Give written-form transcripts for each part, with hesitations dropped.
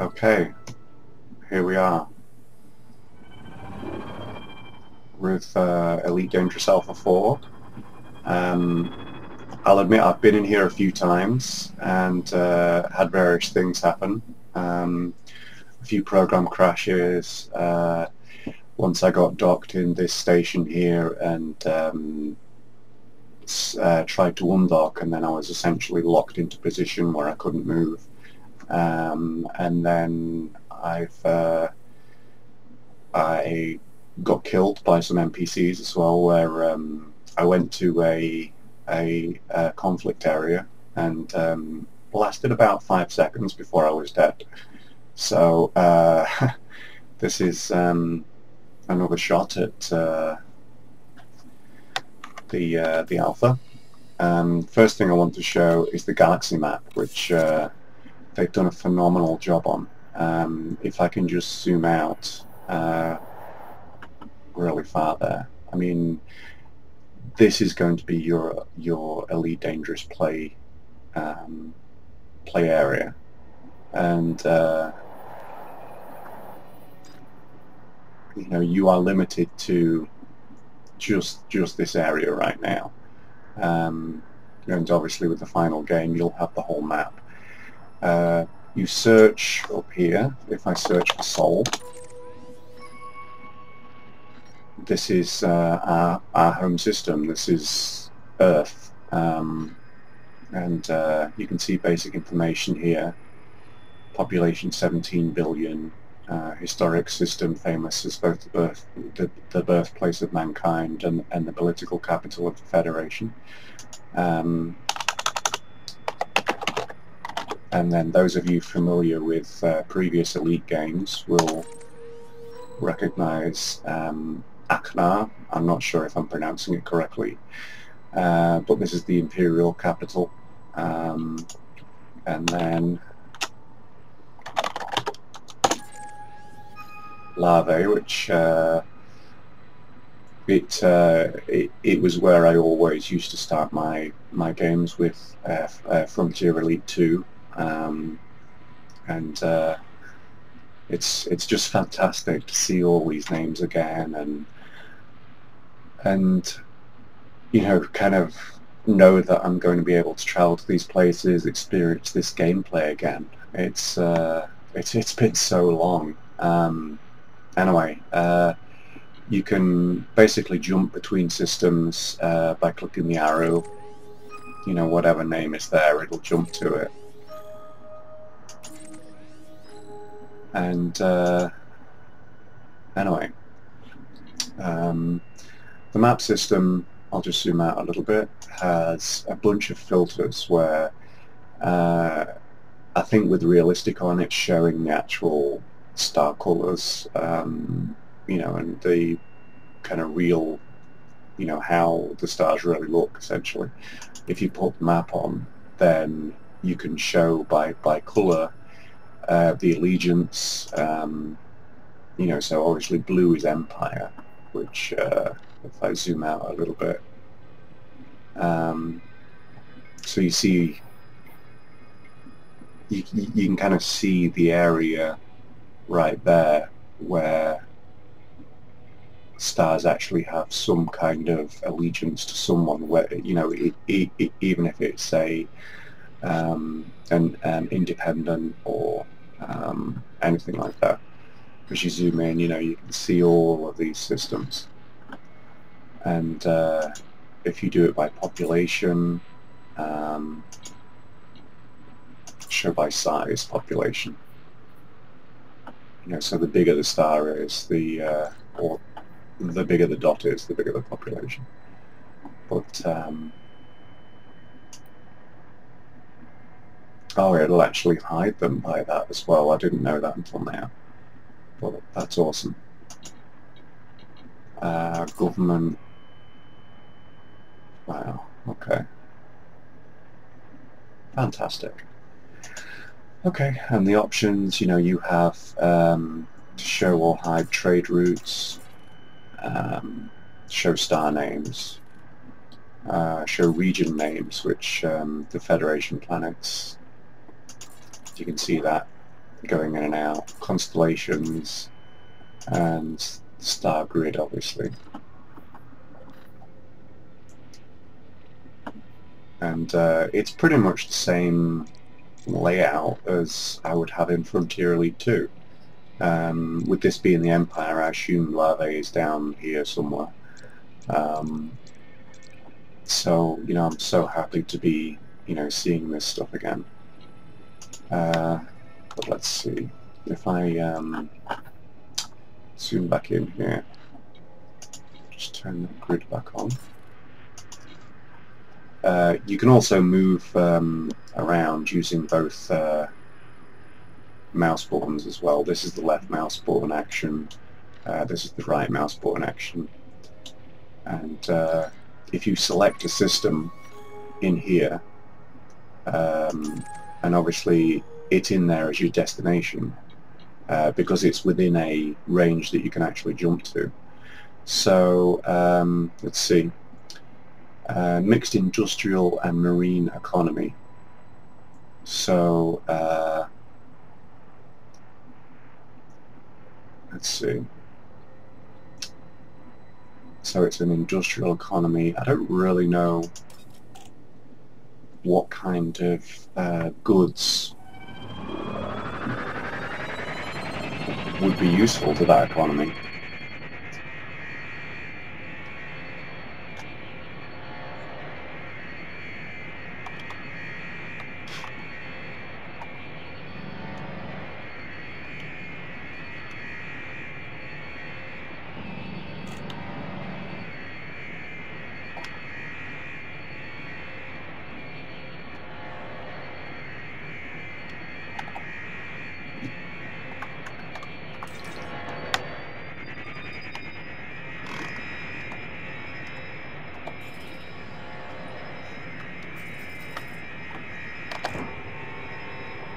Okay, here we are with Elite Dangerous Alpha 4. I'll admit I've been in here a few times and had various things happen. A few program crashes. Once I got docked in this station here and tried to undock, and then I was essentially locked into position where I couldn't move. And then I got killed by some NPCs as well, where I went to a conflict area and lasted about 5 seconds before I was dead. So this is another shot at the alpha. First thing I want to show is the galaxy map, which they've done a phenomenal job on. If I can just zoom out really far there, I mean, this is going to be your Elite Dangerous play area, and you know, you are limited to just this area right now, and obviously with the final game you'll have the whole map. You search up here. If I search for Sol, this is our home system. This is Earth, and you can see basic information here. Population 17 billion, historic system famous as both the birthplace of mankind and the political capital of the Federation. And then those of you familiar with previous Elite games will recognize Aknar. I'm not sure if I'm pronouncing it correctly, but this is the imperial capital. And then Larvae, which it was where I always used to start my games with Frontier Elite 2, and it's just fantastic to see all these names again, and you know, kind of know that I'm going to be able to travel to these places, experience this gameplay again. It's been so long. Anyway, you can basically jump between systems by clicking the arrow. You know, whatever name is there, it'll jump to it. And anyway, the map system, I'll just zoom out a little bit, has a bunch of filters where I think with realistic on, it's showing the actual star colors, you know, and the kind of real, you know, how the stars really look, essentially. If you put the map on, then you can show by color the allegiance, you know, so obviously blue is Empire, which if I zoom out a little bit, so you see, you can kind of see the area right there where stars actually have some kind of allegiance to someone, where, you know, even if it's a an independent or anything like that. As you zoom in, you know, you can see all of these systems, and if you do it by population, show by size population, you know, so the bigger the star is, or the bigger the dot is, the bigger the population. But oh, it'll actually hide them by that as well. I didn't know that until now. But that's awesome. Government. Wow. Okay. Fantastic. Okay, and the options, you know, you have to show or hide trade routes, show star names, show region names, which the Federation planets, you can see that going in and out, constellations, and the star grid, obviously. And it's pretty much the same layout as I would have in Frontier Elite 2. With this being the Empire, I assume Larvae is down here somewhere. So, you know, I'm so happy to be, you know, seeing this stuff again. But let's see, if I zoom back in here, just turn the grid back on. You can also move around using both mouse buttons as well. This is the left mouse button action, this is the right mouse button action, and if you select a system in here, and obviously it's in there as your destination, because it's within a range that you can actually jump to. So let's see, mixed industrial and marine economy. So let's see. So it's an industrial economy. I don't really know what kind of goods would be useful to that economy.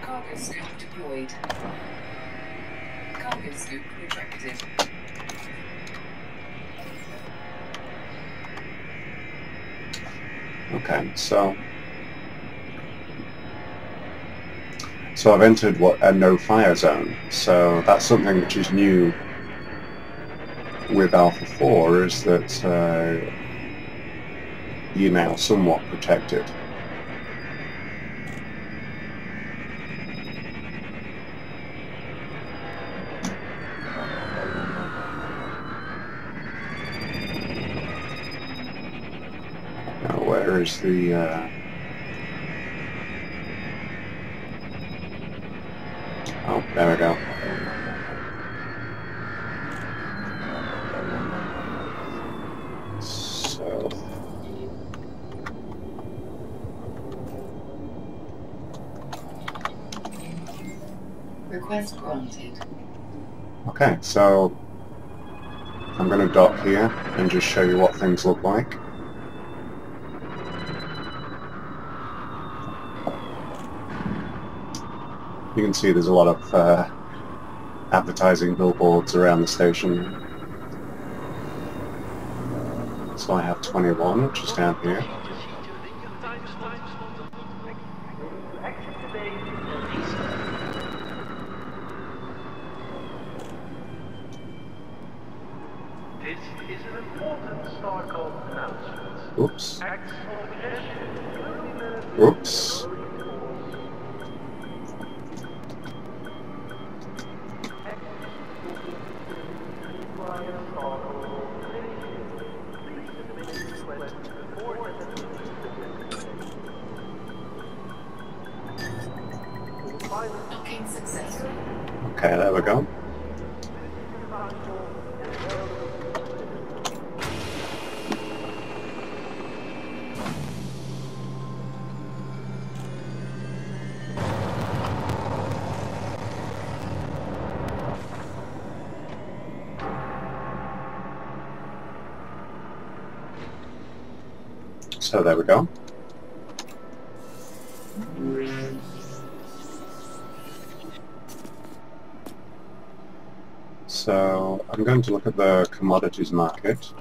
Cargo scoop deployed. Cargo scoop retracted. Okay, so I've entered a no-fire zone. So that's something which is new with Alpha 4, is that you're now somewhat protected. Now, where is the... Oh, there we go. So... Request granted. Okay, so I'm going to dock here and just show you what things look like. You can see there's a lot of advertising billboards around the station. So I have 21, which is down here. This is an important StarCom announcement. Oops. Acts of congestion. Oops. Docking successful. Okay, there we go. So there we go. So I'm going to look at the commodities market,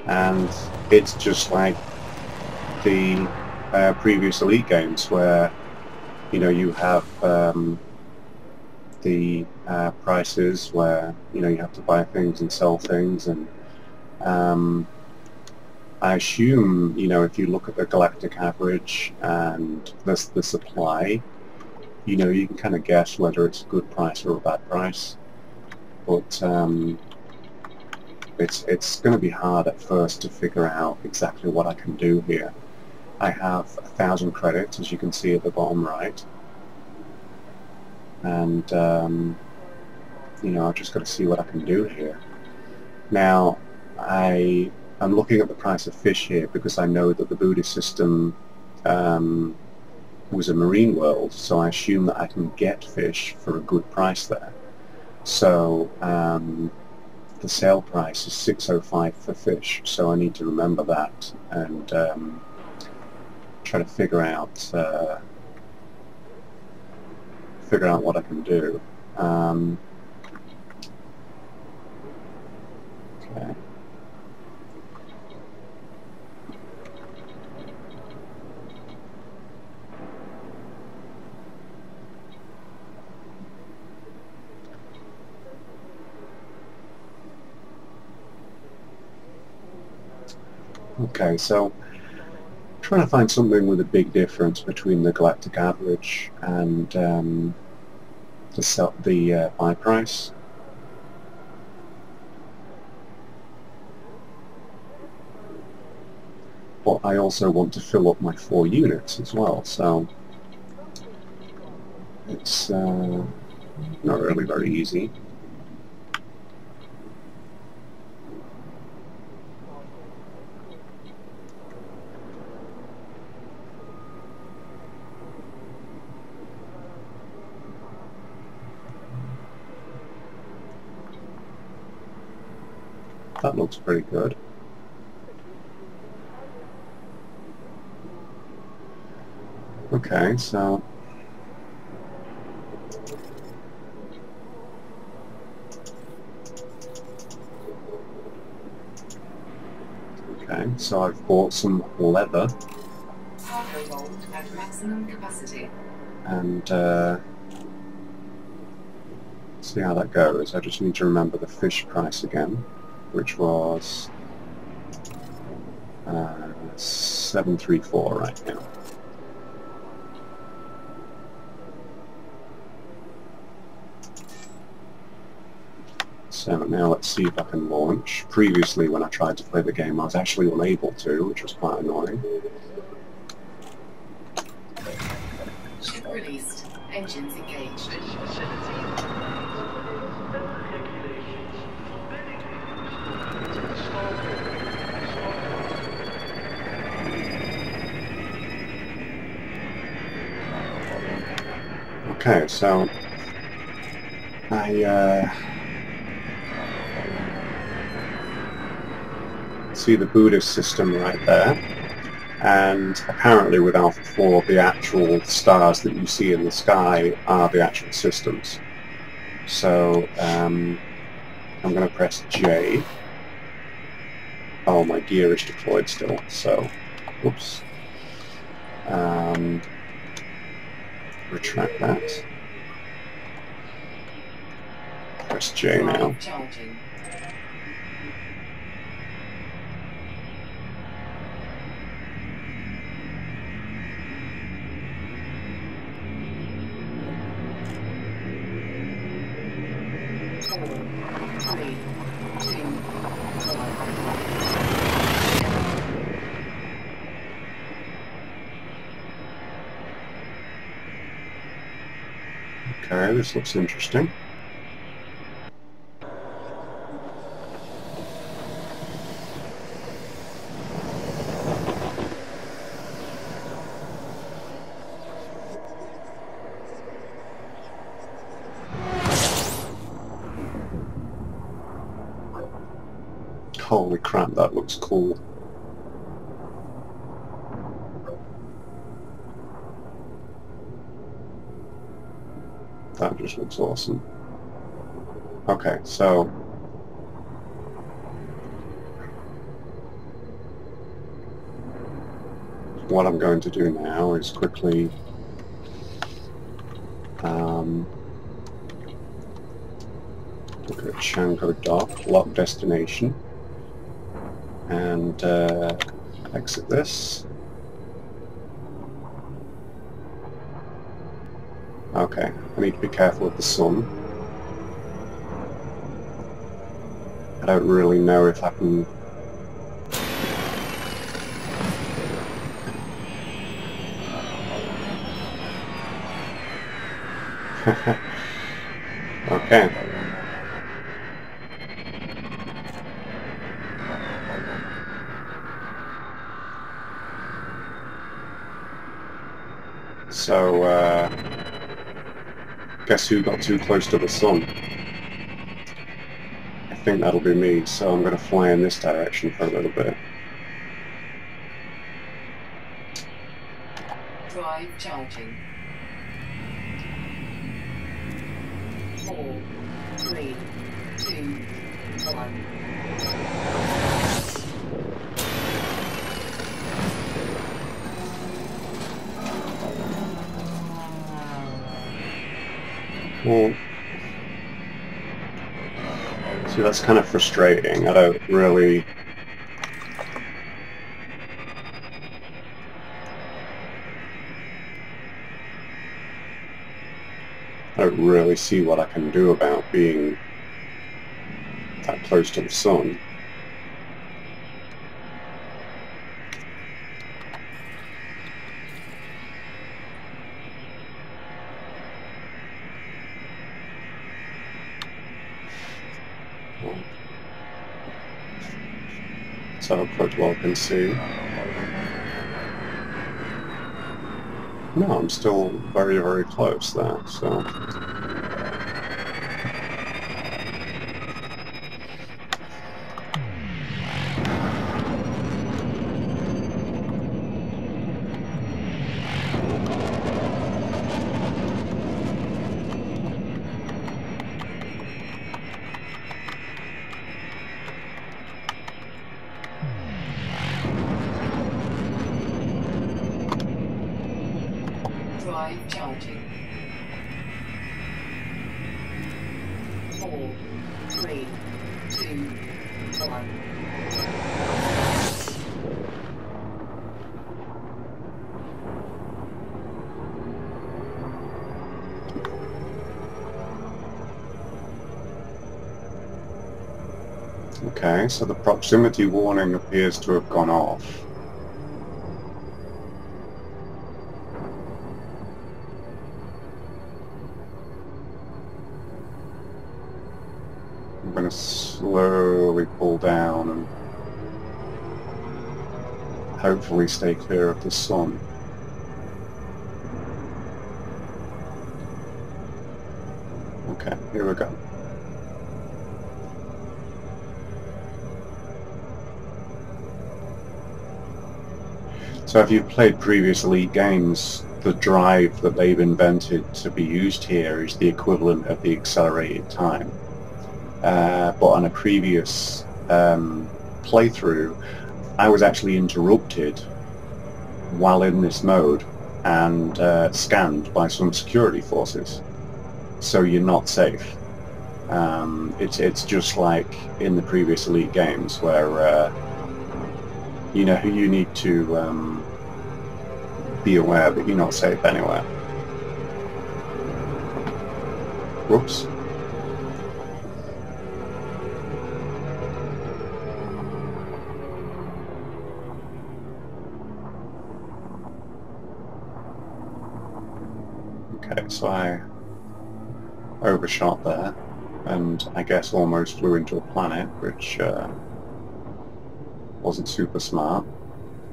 and it's just like the previous Elite games, where You know, you have the prices where, you know, you have to buy things and sell things, and I assume, you know, if you look at the galactic average and the supply, you know, you can kind of guess whether it's a good price or a bad price. But it's going to be hard at first to figure out exactly what I can do here. I have 1,000 credits, as you can see at the bottom right, and you know, I've just got to see what I can do here. Now, I'm looking at the price of fish here because I know that the Buddhist system was a marine world, so I assume that I can get fish for a good price there. So the sale price is 605 for fish, so I need to remember that and try to figure out what I can do. Okay. Okay, so trying to find something with a big difference between the galactic average and the buy price. But I also want to fill up my 4 units as well, so it's not really very easy. That looks pretty good. Okay, so I've bought some leather. Cargo hold at maximum capacity. And see how that goes. I just need to remember the fish price again, which was 734 right now. So now let's see if I can launch. Previously, when I tried to play the game, I was actually unable to, which was quite annoying. Ship released. Engines engaged. This facility regulations forbidding use of the starport. Okay, so I see the Buddhist system right there, and apparently with Alpha 4 the actual stars that you see in the sky are the actual systems. So I'm going to press J. Oh, my gear is deployed still, so whoops. Retract that. Press J now. Charging. Okay, this looks interesting. Holy crap, that looks cool. That just looks awesome. Okay, so what I'm going to do now is quickly Look at Shango Dock, lock destination, and exit this. Okay, I need to be careful of the sun. I don't really know if I can... Okay. So, guess who got too close to the sun? I think that'll be me, so I'm going to fly in this direction for a little bit. Drive charging. 4, 3, 2, 1. Well, see, that's kind of frustrating. I don't really... see what I can do about being that close to the sun. Let's have a quick look and see. No, I'm still very, very close there, so... Drive charging. 4, 3, 2, 1. Okay, so the proximity warning appears to have gone off. I'm going to slowly pull down and hopefully stay clear of the sun. Okay, here we go. So if you've played previous Elite games, the drive that they've invented to be used here is the equivalent of the accelerated time. But on a previous playthrough, I was actually interrupted while in this mode and scanned by some security forces. So you're not safe. It's just like in the previous Elite games where you know you need to be aware that you're not safe anywhere. Whoops. Okay, so I overshot there, and I guess almost flew into a planet, which wasn't super smart.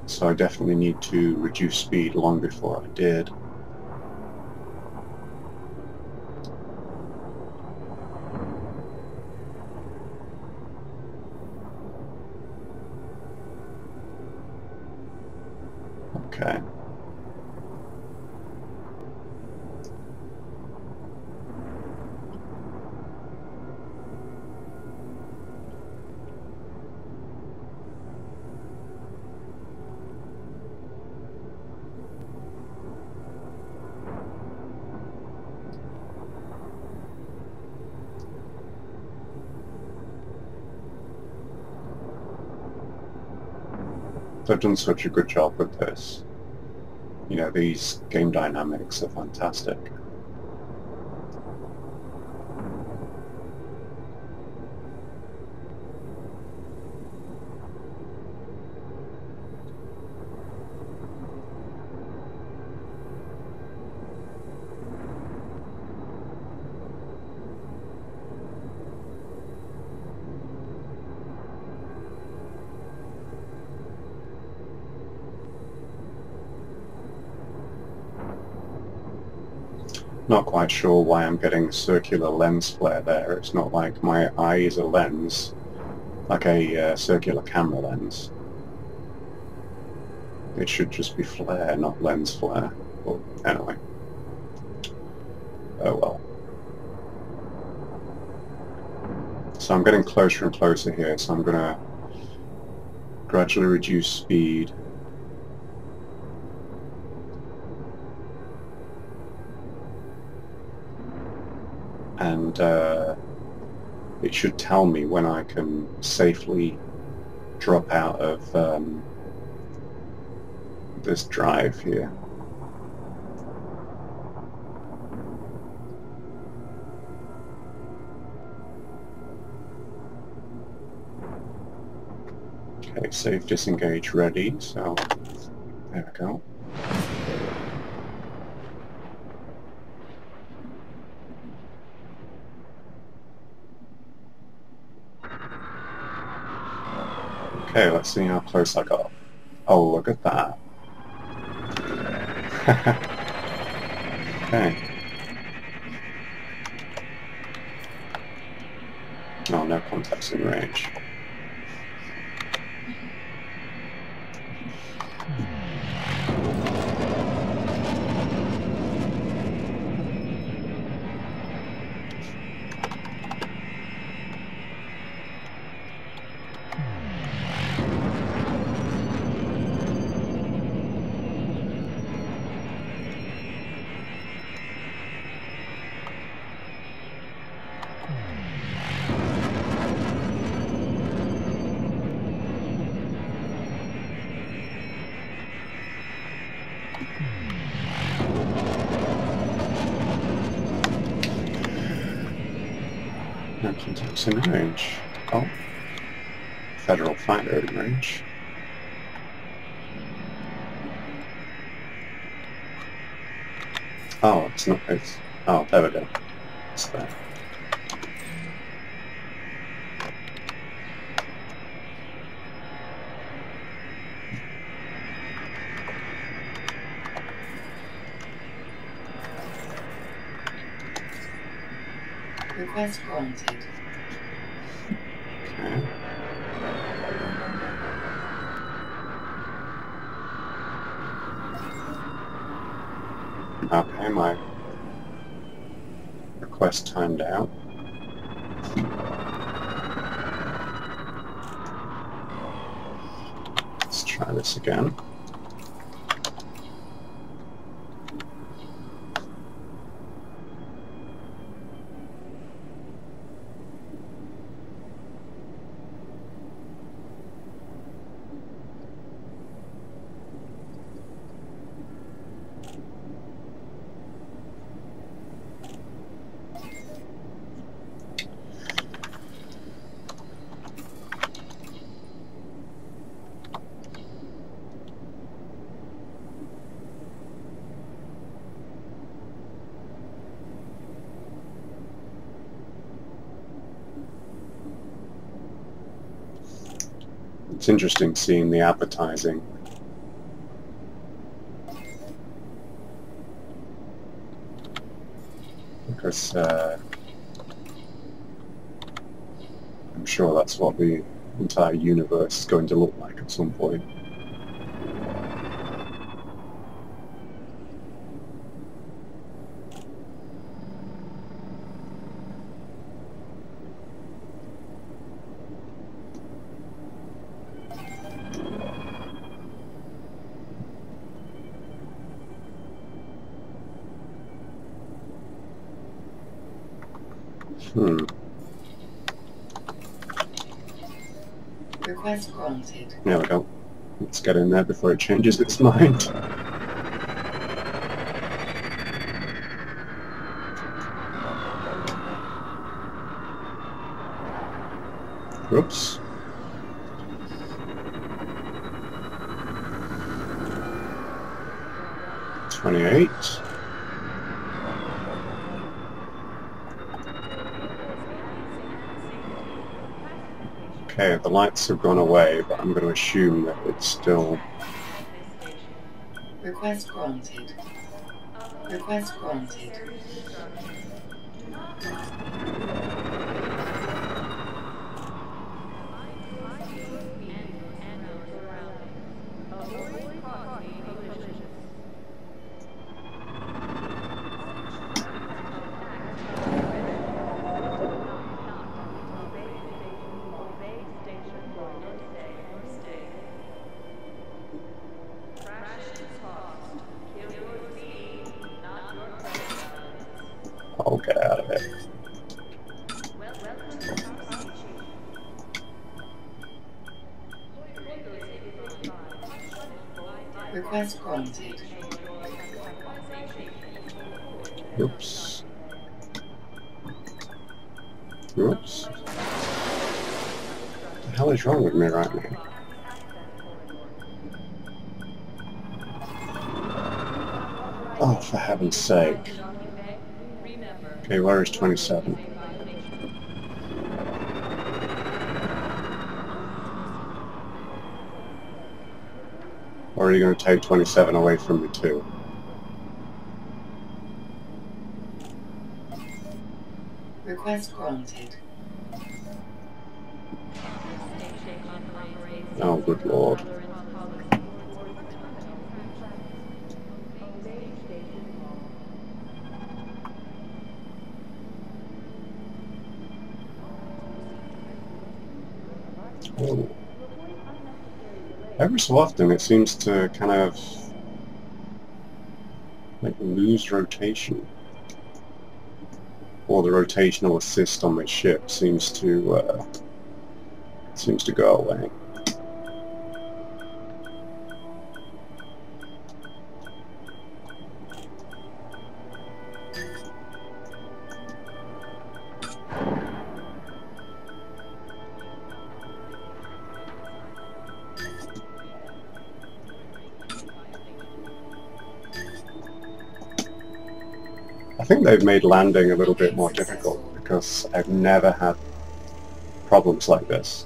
So I definitely need to reduce speed long before I did. Okay. They've done such a good job with this. You know, these game dynamics are fantastic. Not quite sure why I'm getting circular lens flare there. It's not like my eye is a lens, like a circular camera lens. It should just be flare, not lens flare. But anyway. Oh well. So I'm getting closer and closer here, so I'm going to gradually reduce speed. And it should tell me when I can safely drop out of this drive here. Okay, save, disengage, ready, so there we go. Okay, let's see how close I got. Oh, look at that. Okay. Oh, no contacts in range. No contacts in range. Oh. Federal fighter in range. Oh, it's not. It's. Oh, there we go. It's there. Request granted. Okay. Okay, my request timed out. Let's try this again. It's interesting seeing the advertising. Because I'm sure that's what the entire universe is going to look like at some point. Request granted. There we go. Let's get in there before it changes its mind. Oops. $28. Okay, the lights have gone away, but I'm going to assume that it's still... Request granted. Request granted. I'll get out of it. Request granted. Oops. Oops. What the hell is wrong with me right now? Oh, for heaven's sake. Okay, where is 27? Or are you going to take 27 away from me too? Request granted. Oh, good lord. Oh. Every so often it seems to kind of like lose rotation. Or the rotational assist on my ship seems to go away. I think they've made landing a little bit more difficult because I've never had problems like this.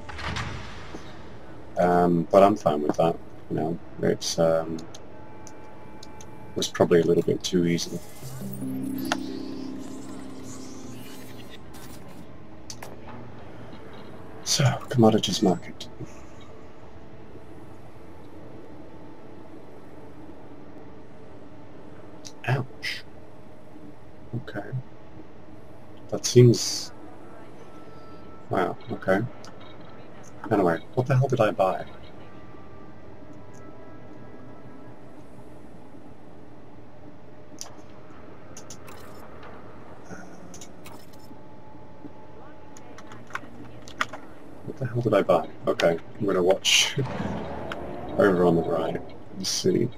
But I'm fine with that. You know, it's was probably a little bit too easy. So, commodities market. Ouch. Okay. That seems... Wow, okay. Anyway, what the hell did I buy? What the hell did I buy? Okay, I'm gonna watch over on the right and see.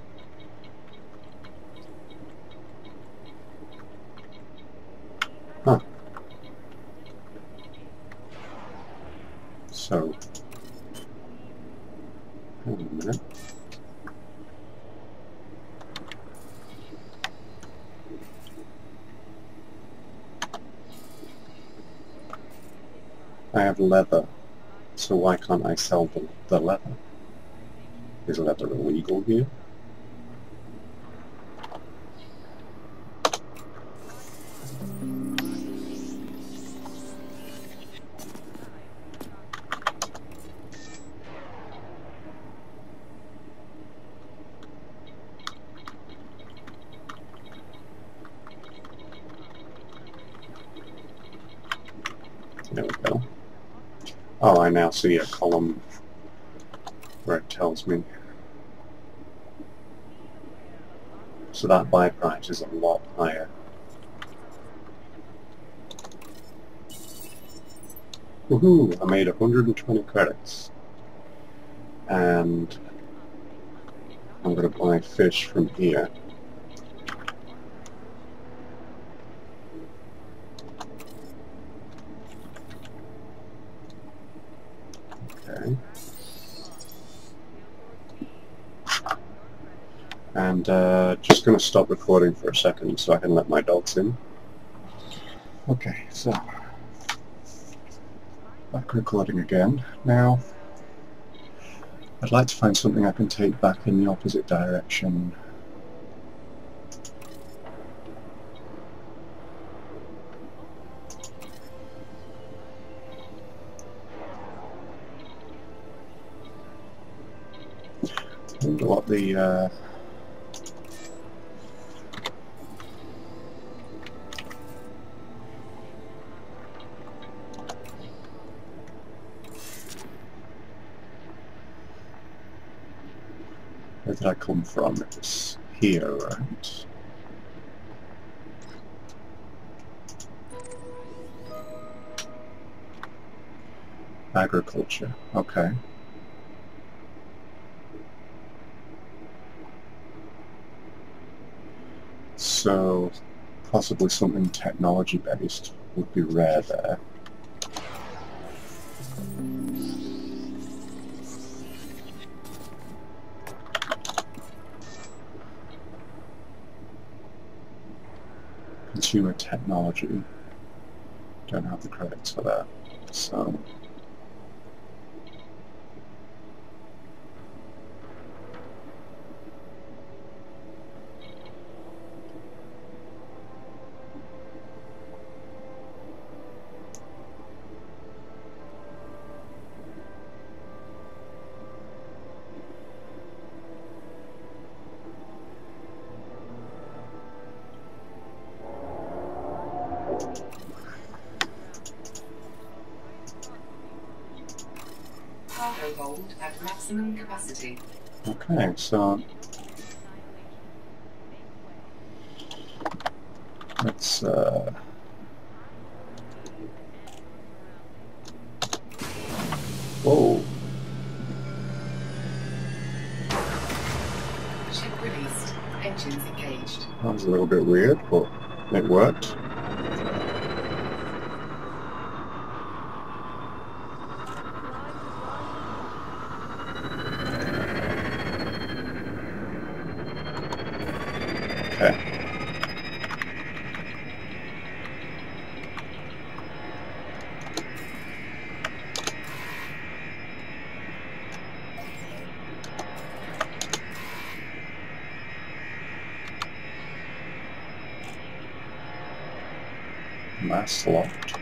Huh. So, hang on a minute. I have leather, so why can't I sell the leather? Is leather illegal here? There we go. Oh, I now see a column where it tells me. So that buy price is a lot higher. Woohoo! I made 120 credits. And I'm going to buy fish from here. Okay. And just going to stop recording for a second so I can let my dogs in. Okay, so back recording again. Now, I'd like to find something I can take back in the opposite direction. I wonder what the where did I come from? It was here, right? Agriculture, okay. So, possibly something technology-based would be rare there. Consumer technology. Don't have the credits for that. So, Cargo hold at maximum capacity. okay, so let's whoa. Ship released. Engines engaged. That was a little bit weird, but it worked. Okay. Mass locked.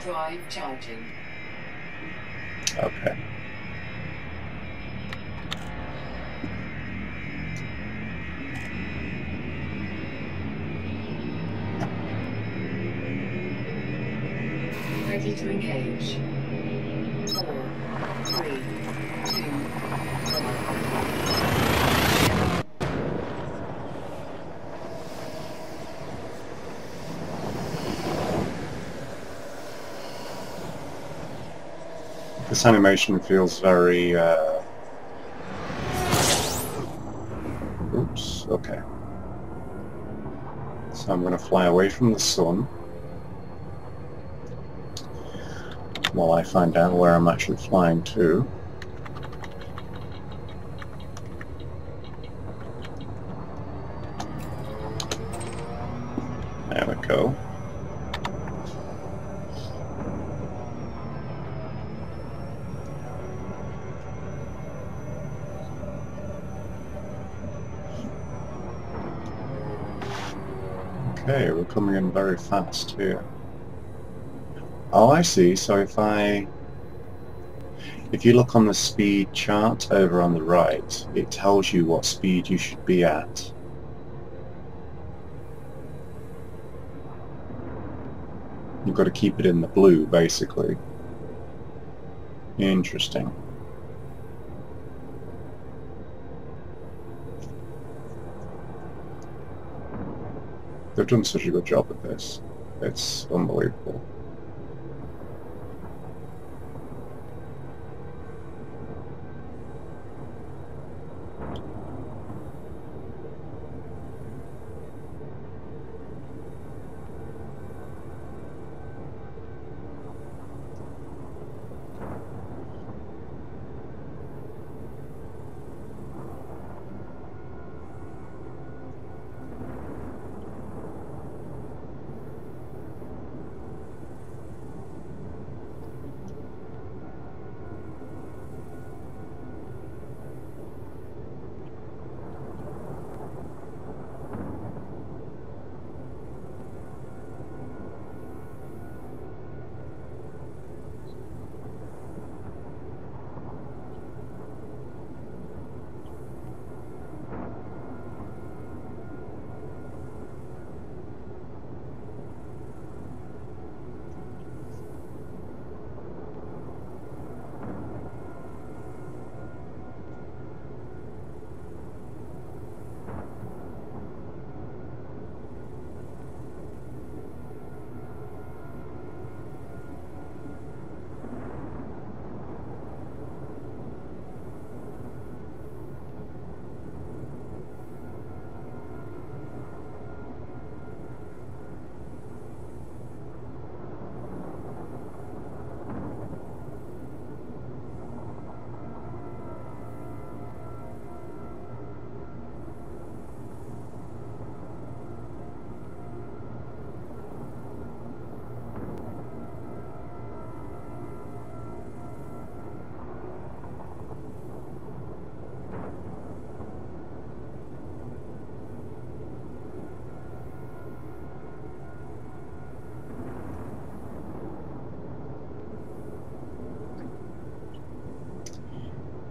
Drive charging. Okay. Ready to engage. 4, 3, 2, 1. This animation feels very, oops, okay. So I'm going to fly away from the sun while I find out where I'm actually flying to. There we go. Okay, we're coming in very fast here. Oh, I see. So if you look on the speed chart over on the right, it tells you what speed you should be at. You've got to keep it in the blue, basically. Interesting. They've done such a good job at this. It's unbelievable.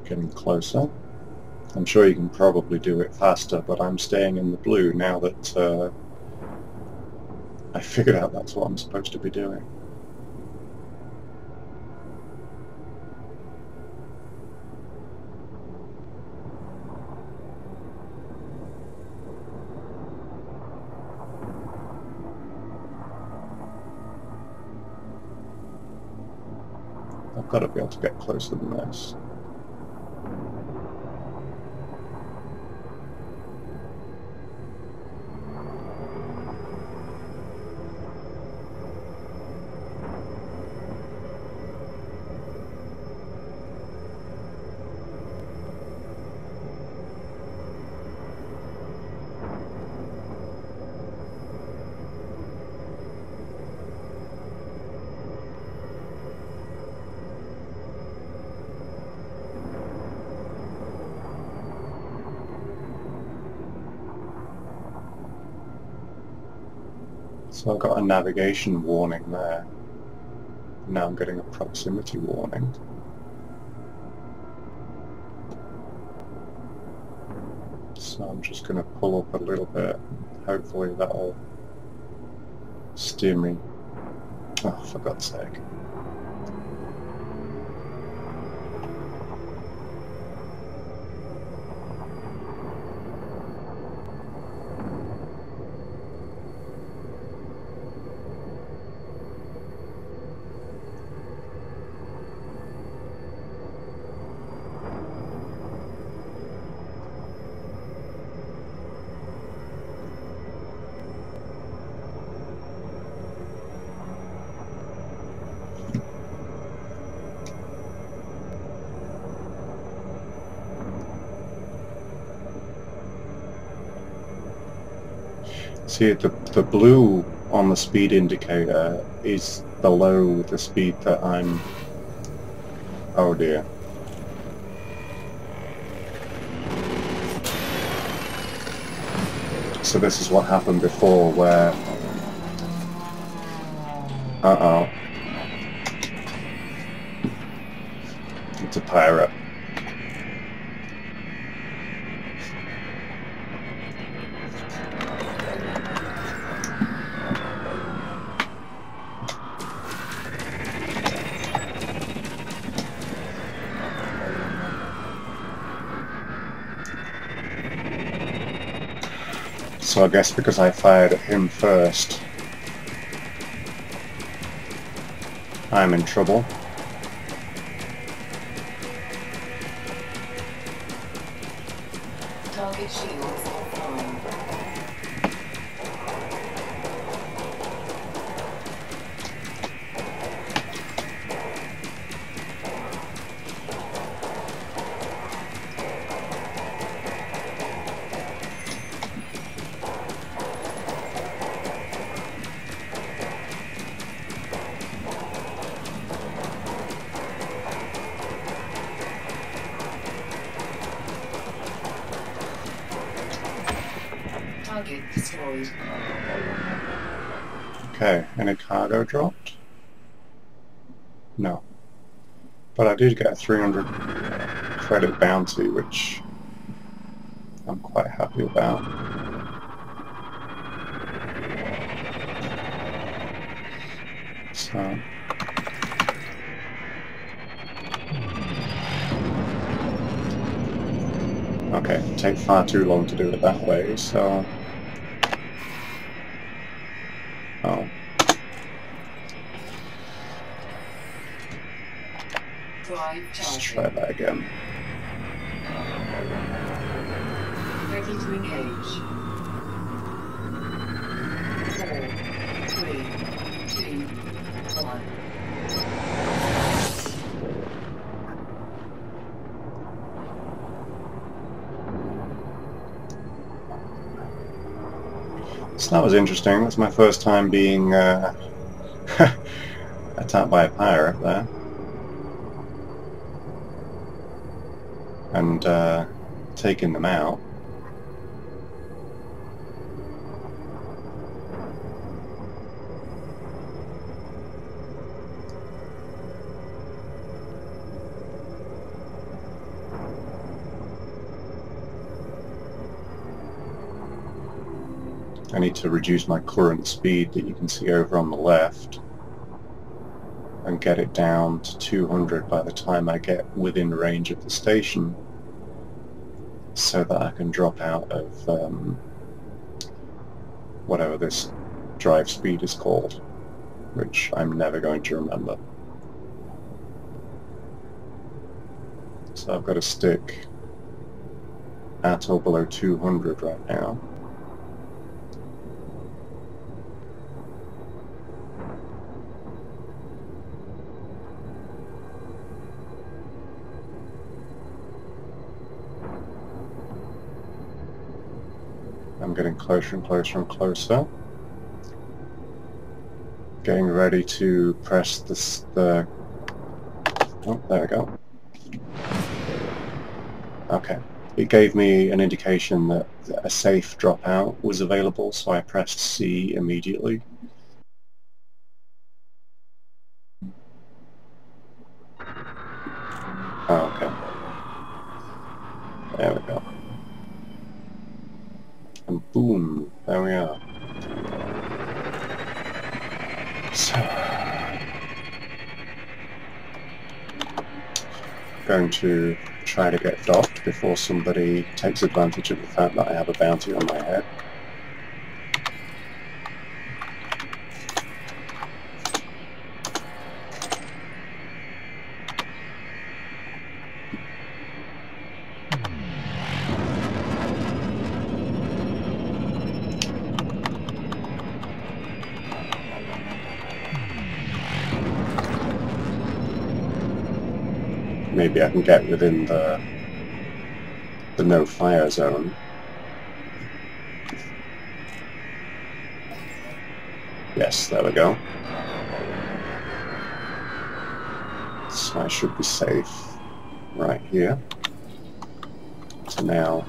Getting closer. I'm sure you can probably do it faster, but I'm staying in the blue now that I figured out that's what I'm supposed to be doing. I've got to be able to get closer than this. So I've got a navigation warning there. Now I'm getting a proximity warning. So I'm just going to pull up a little bit. Hopefully that'll steer me. Oh, for God's sake. See, the blue on the speed indicator is below the speed that I'm... Oh dear. So this is what happened before where... Uh-oh. It's a pirate. So I guess because I fired at him first, I'm in trouble. Target shields offline. Target destroyed. Okay, any cargo dropped? No. But I did get a 300 credit bounty, which I'm quite happy about. So... okay, it'd take far too long to do it that way, so... oh. Drive Let's charging. try that again. Ready to engage. 4, 3, 2, 1. So that was interesting. That's my first time being attacked by a pirate there. And taking them out. I need to reduce my current speed that you can see over on the left and get it down to 200 by the time I get within range of the station, so that I can drop out of whatever this drive speed is called, which I'm never going to remember. So I've got to stick at or below 200 right now. I'm getting closer and closer and closer. Getting ready to press the... oh, there we go. Okay. It gave me an indication that a safe dropout was available, so I pressed C immediately. Oh, okay. There we go. And boom, there we are. So, going to try to get docked before somebody takes advantage of the fact that I have a bounty on my head. Maybe I can get within the no-fire zone. Yes, there we go. So I should be safe right here. So now...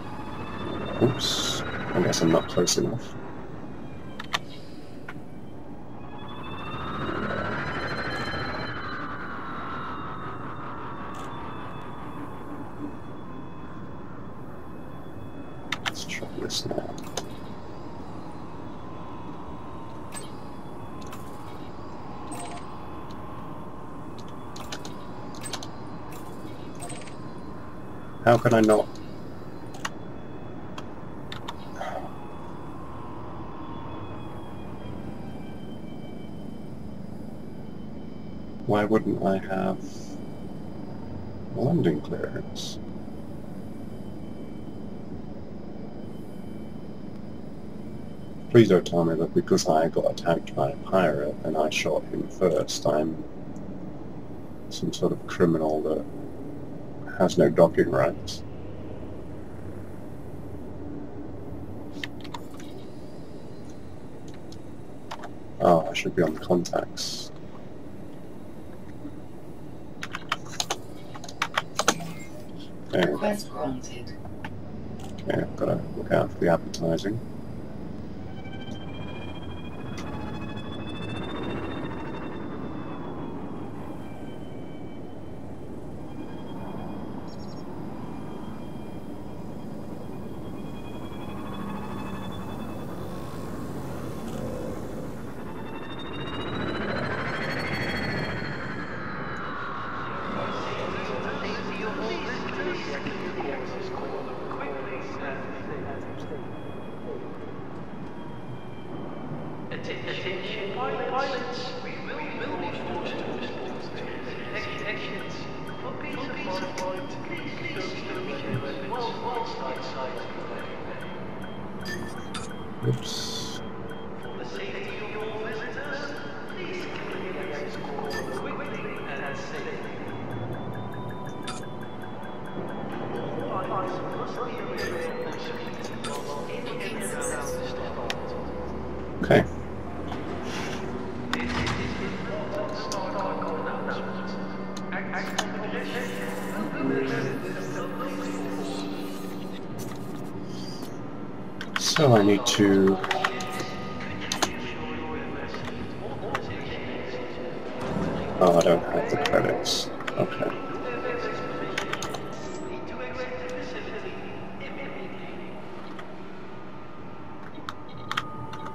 oops, I guess I'm not close enough. Let's try this now. How can I not? Why wouldn't I have landing clearance? Please don't tell me that because I got attacked by a pirate and I shot him first, I'm some sort of criminal that has no docking rights. Oh, I should be on the contacts. There we go. Request granted. Okay, I've got to look out for the advertising. Attention pilots, we will be forced to respond to actions. For peace of mind, please don't weapons while outside. Oops. For the safety of all visitors, please clear the access corridor quickly and safely. All pilots must be aware of security while in and around the start. Okay. So I need to... Oh, I don't have the credits. Okay.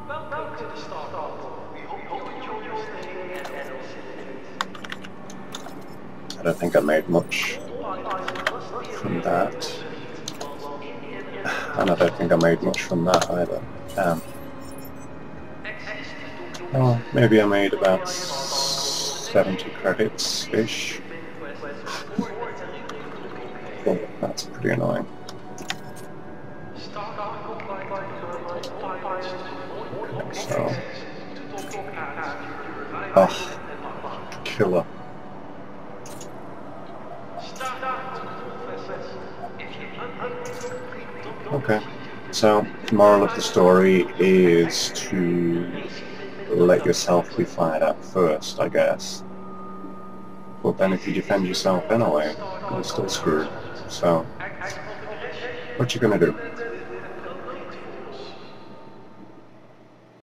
Welcome to the start. We hope you enjoy your stay at NLC. I don't think I made much from that. And I don't think I made much from that either. Oh, maybe I made about 70 credits-ish. Oh, that's pretty annoying. So... Oh, killer. Okay, so moral of the story is to let yourself be fired at first, I guess. But then if you defend yourself anyway, you're still screwed. So, what you gonna do?